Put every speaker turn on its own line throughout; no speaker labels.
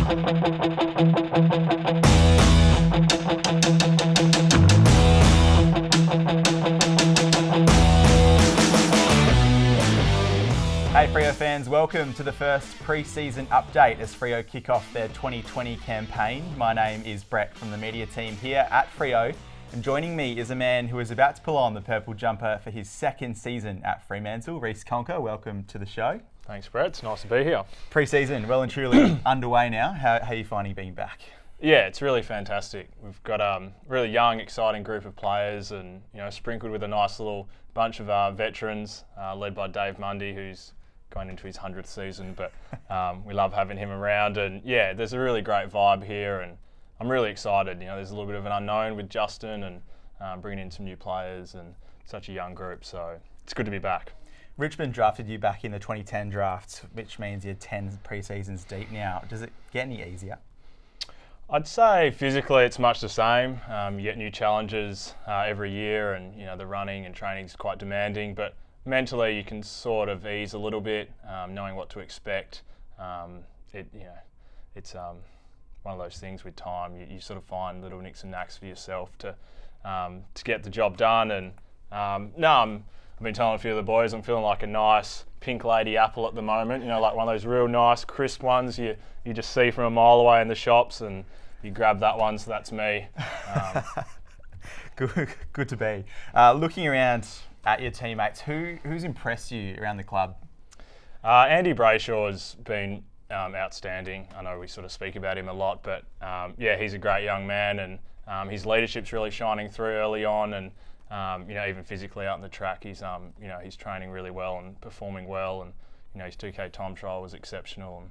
Hey Freo fans, welcome to the first pre-season update as Freo kick off their 2020 campaign. My name is Brett from the media team here at Freo, and joining me is a man who is about to pull on the purple jumper for his second season at Fremantle, Reece Conca. Welcome to the show.
Thanks, Brett. It's nice to be here.
Pre-season well and truly underway now. How are you finding being back?
Yeah, it's really fantastic. We've got a really young, exciting group of players, and sprinkled with a nice little bunch of veterans, led by Dave Mundy, who's going into his 100th season, but we love having him around. And yeah, there's a really great vibe here, and I'm really excited. There's a little bit of an unknown with Justin, and bringing in some new players and such a young group, so it's good to be back.
Richmond drafted you back in the 2010 draft, which means you're 10 pre-seasons deep now. Does it get any easier?
I'd say physically it's much the same. You get new challenges every year, and the running and training is quite demanding, but mentally you can sort of ease a little bit, knowing what to expect. It's one of those things with time. You sort of find little nicks and knacks for yourself to get the job done. And I've been telling a few of the boys I'm feeling like a nice pink lady apple at the moment. Like one of those real nice crisp ones you just see from a mile away in the shops, and you grab that one. So that's me.
Good to be. Looking around at your teammates, who's impressed you around the club?
Andy Brayshaw has been outstanding. I know we sort of speak about him a lot, but he's a great young man, and his leadership's really shining through early on, and even physically out on the track, he's training really well and performing well, and his 2K time trial was exceptional,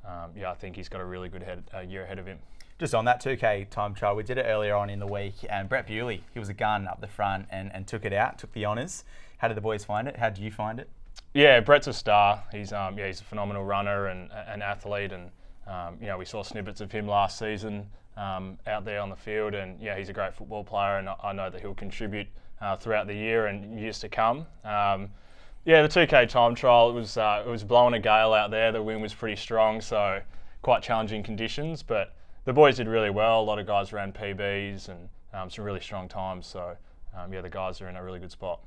and I think he's got a really good year ahead of him.
Just on that 2K time trial, we did it earlier on in the week, and Brett Bewley, he was a gun up the front and took the honours. How did the boys find it? How did you find it?
Yeah, Brett's a star. He's a phenomenal runner and an athlete, and we saw snippets of him last season out there on the field, and he's a great football player, and I know that he'll contribute throughout the year and years to come. The 2K time trial, it was blowing a gale out there. The wind was pretty strong, so quite challenging conditions, but the boys did really well. A lot of guys ran PBs and some really strong times. So, the guys are in a really good spot.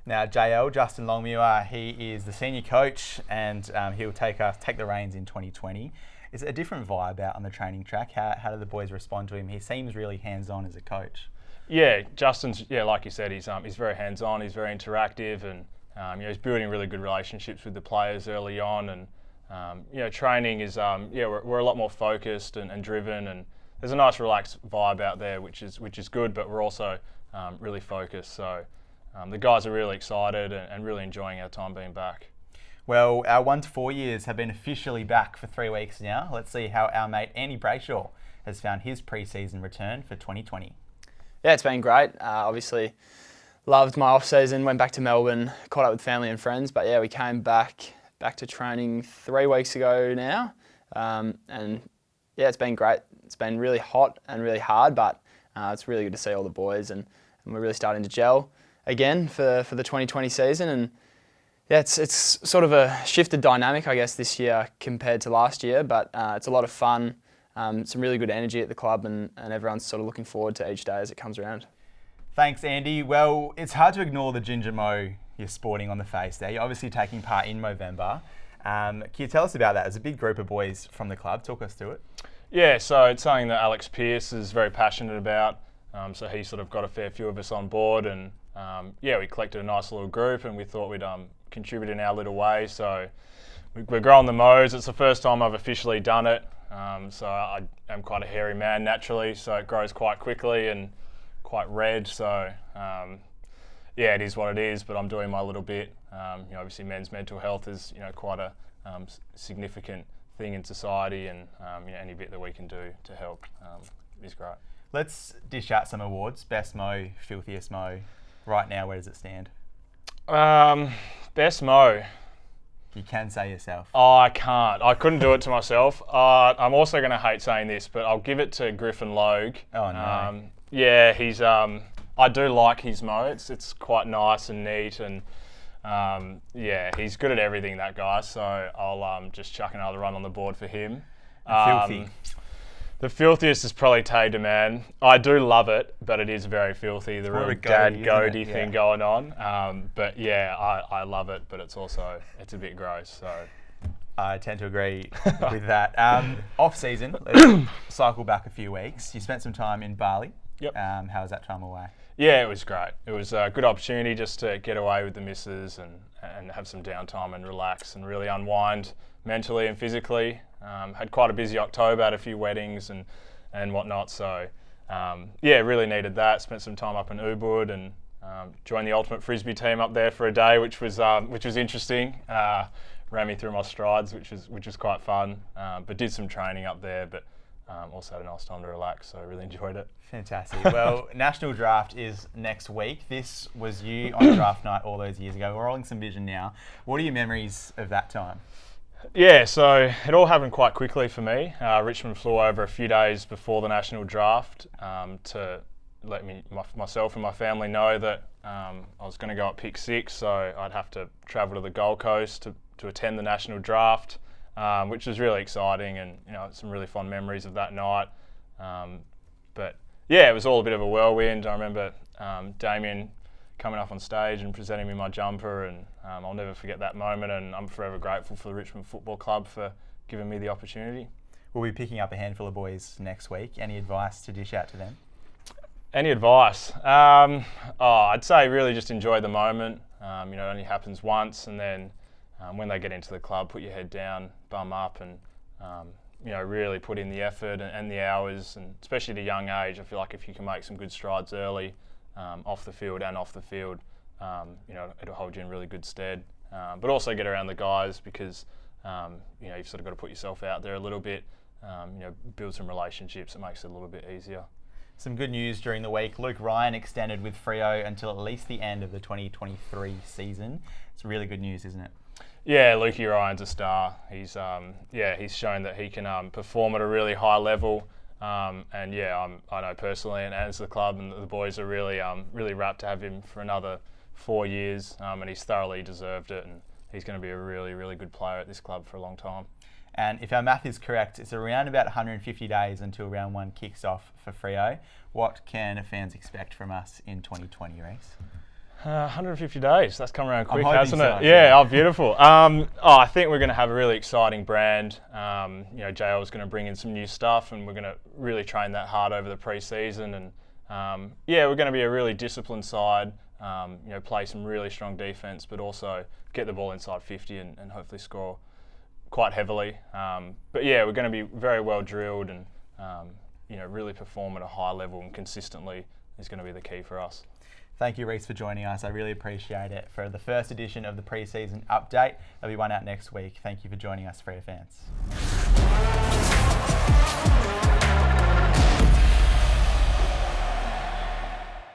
Now, JL, Justin Longmuir, he is the senior coach, and he'll take the reins in 2020. Is it a different vibe out on the training track? How do the boys respond to him? He seems really hands-on as a coach. Yeah,
Justin's, like you said, he's very hands-on, he's very interactive, and he's building really good relationships with the players early on, and training is, we're a lot more focused and driven, and there's a nice relaxed vibe out there, which is good, but we're also really focused. So the guys are really excited and really enjoying our time being back.
Well, our 1 to 4 years have been officially back for 3 weeks now. Let's see how our mate Andy Brayshaw has found his pre-season return for 2020.
Yeah, it's been great. Obviously, loved my off-season, went back to Melbourne, caught up with family and friends, but we came back to training 3 weeks ago now, and it's been great. It's been really hot and really hard, but it's really good to see all the boys, and we're really starting to gel again for the 2020 season. And it's sort of a shifted dynamic, I guess, this year compared to last year, but it's a lot of fun, some really good energy at the club, and everyone's sort of looking forward to each day as it comes around.
Thanks, Andy. Well, it's hard to ignore the ginger mo you're sporting on the face there. You're obviously taking part in Movember. Can you tell us about that? There's a big group of boys from the club. Talk us through it. Yeah,
so it's something that Alex Pearce is very passionate about. So he sort of got a fair few of us on board, and we collected a nice little group, and we thought we'd contribute in our little way. So we're growing the mows. It's the first time I've officially done it. So I am quite a hairy man naturally, so it grows quite quickly and quite red. So it is what it is, but I'm doing my little bit. Obviously men's mental health is quite a significant thing in society, and any bit that we can do to help is great.
Let's dish out some awards. Best mo, filthiest mo. Right now, where does it stand?
Best mo.
You can say yourself.
Oh, I can't. I couldn't do it to myself. I'm also going to hate saying this, but I'll give it to Griffin Logue.
Oh, no.
He's. I do like his mo. It's quite nice and neat, and he's good at everything, that guy. So I'll just chuck another run on the board for him.
Filthy.
The filthiest is probably Tater, man. I do love it, but it is very filthy. The real dad goatee thing going on. But yeah, I love it, but it's a bit gross. So
I tend to agree with that. Off season, let's cycle back a few weeks. You spent some time in Bali.
Yep.
How was that time away?
Yeah, it was great. It was a good opportunity just to get away with the missus and have some downtime and relax and really unwind mentally and physically. Had quite a busy October, had a few weddings and whatnot. So yeah, really needed that. Spent some time up in Ubud and joined the ultimate frisbee team up there for a day, which was interesting. Ran me through my strides, which was quite fun. But did some training up there, but also had a nice time to relax. So I really enjoyed it.
Fantastic. Well, National Draft is next week. This was you on draft night all those years ago. We're rolling some vision now. What are your memories of that time?
Yeah, so it all happened quite quickly for me. Richmond flew over a few days before the National Draft to let myself and my family know that I was going to go at pick 6, so I'd have to travel to the Gold Coast to attend the National Draft, which was really exciting, and some really fond memories of that night. But yeah, it was all a bit of a whirlwind. I remember Damien coming up on stage and presenting me my jumper, and I'll never forget that moment, and I'm forever grateful for the Richmond Football Club for giving me the opportunity.
We'll be picking up a handful of boys next week. Any advice to dish out to them?
Any advice? I'd say really just enjoy the moment. It only happens once, and then when they get into the club, put your head down, bum up, and really put in the effort and the hours, and especially at a young age, I feel like if you can make some good strides early, off the field and off the field, it'll hold you in really good stead. But also get around the guys, because you've sort of got to put yourself out there a little bit, build some relationships. It makes it a little bit easier.
Some good news during the week. Luke Ryan extended with Freo until at least the end of the 2023 season. It's really good news, isn't it?
Yeah, Lukey Ryan's a star. He's shown that he can perform at a really high level. I know personally, and as the club and the boys are really rapt to have him for another 4 years, and he's thoroughly deserved it, and he's going to be a really, really good player at this club for a long time.
And if our math is correct, it's around about 150 days until round 1 kicks off for Freo. What can fans expect from us in 2020, Reece?
150 days. That's come around quick, hasn't
so.
it? Yeah, beautiful. I think we're going to have a really exciting brand. JL is going to bring in some new stuff, and we're going to really train that hard over the pre-season. And we're going to be a really disciplined side. Play some really strong defence, but also get the ball inside 50 and hopefully score quite heavily. We're going to be very well drilled, and really perform at a high level and consistently is going to be the key for us.
Thank you, Reece, for joining us. I really appreciate it for the first edition of the pre-season update. There'll be one out next week. Thank you for joining us, Freo fans.